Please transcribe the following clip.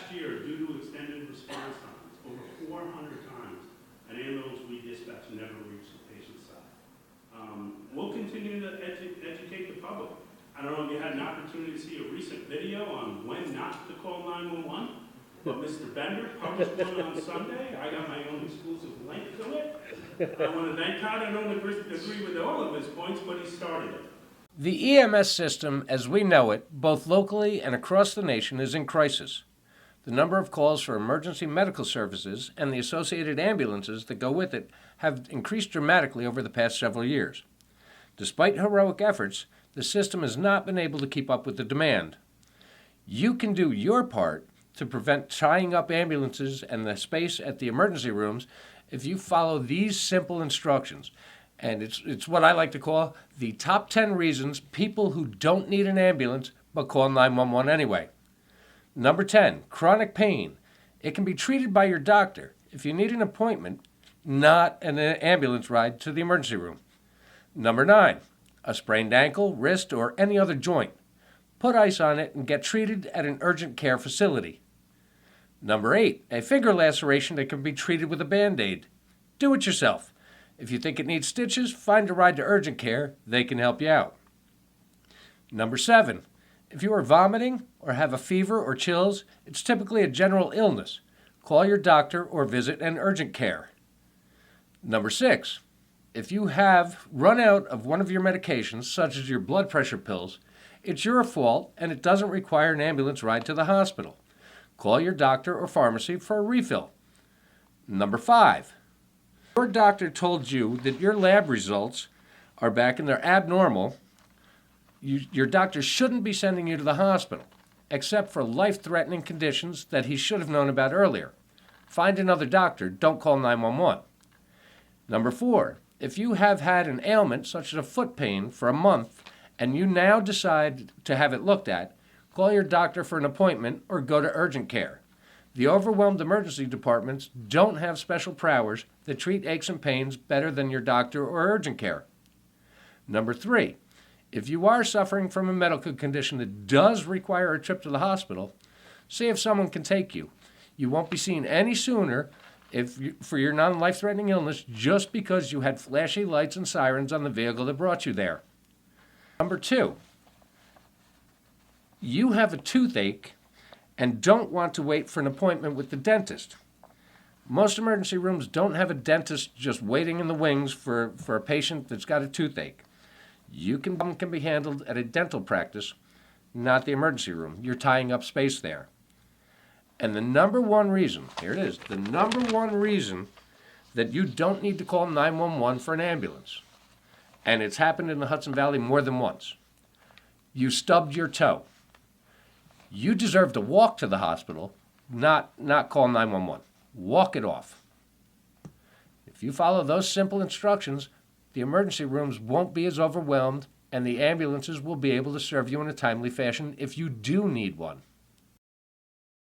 last year, due to extended response times, over 400 times, an ambulance we dispatched never reached the patient's side. We'll continue to educate the public. I don't know if you had an opportunity to see a recent video on when not to call 911, but Mr. Bender published one on Sunday. I got my own exclusive link to it. I want to thank Todd. I don't agree with all of his points, but he started it. The EMS system, as we know it, both locally and across the nation, is in crisis. The number of calls for emergency medical services and the associated ambulances that go with it have increased dramatically over the past several years. Despite heroic efforts, the system has not been able to keep up with the demand. You can do your part to prevent tying up ambulances and the space at the emergency rooms if you follow these simple instructions. And it's what I like to call the top 10 reasons people who don't need an ambulance but call 911 anyway. Number 10, chronic pain. It can be treated by your doctor if you need an appointment, not an ambulance ride to the emergency room. Number 9, a sprained ankle, wrist, or any other joint. Put ice on it and get treated at an urgent care facility. Number 8, a finger laceration that can be treated with a Band-Aid. Do it yourself. If you think it needs stitches, find a ride to urgent care. They can help you out. Number 7, if you are vomiting or have a fever or chills, it's typically a general illness. Call your doctor or visit an urgent care. Number 6, if you have run out of one of your medications, such as your blood pressure pills, it's your fault and it doesn't require an ambulance ride to the hospital. Call your doctor or pharmacy for a refill. Number 5, your doctor told you that your lab results are back and they're abnormal. Your doctor shouldn't be sending you to the hospital, except for life-threatening conditions that he should have known about earlier. Find another doctor. Don't call 911. Number 4, if you have had an ailment such as a foot pain for a month and you now decide to have it looked at, call your doctor for an appointment or go to urgent care. The overwhelmed emergency departments don't have special powers that treat aches and pains better than your doctor or urgent care. Number 3, if you are suffering from a medical condition that does require a trip to the hospital, see if someone can take you. You won't be seen any sooner for your non-life-threatening illness just because you had flashy lights and sirens on the vehicle that brought you there. Number 2, you have a toothache and don't want to wait for an appointment with the dentist. Most emergency rooms don't have a dentist just waiting in the wings for a patient that's got a toothache. You can be handled at a dental practice, not the emergency room. You're tying up space there. And the number one reason, here it is, the number one reason that you don't need to call 911 for an ambulance, and it's happened in the Hudson Valley more than once. You stubbed your toe. You deserve to walk to the hospital, not call 911. Walk it off. If you follow those simple instructions, the emergency rooms won't be as overwhelmed, and the ambulances will be able to serve you in a timely fashion if you do need one.